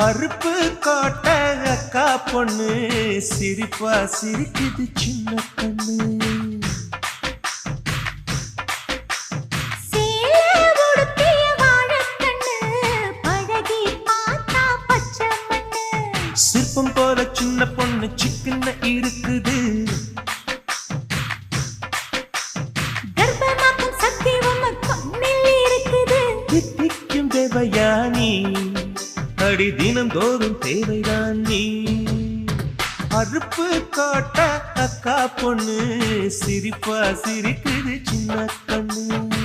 அறுப்பு கோட்ட அக்கா பொண்ணு சிரிப்பா சிரிக்குது சின்ன கண்ணு. சிற்பம் போல சின்ன பொண்ணு சிக்கன இருக்குது. கர்ப்பமாக்கும் சக்தி உம்ம கண்ணில் இருக்குது. தித்திக்கும் தேவயானி அடி தினம் தோறும் தேவைதான் நீ. அறுப்பு காட்ட அக்கா பொண்ணு சிரிப்பா சிரிக்குது சின்ன கண்ணு.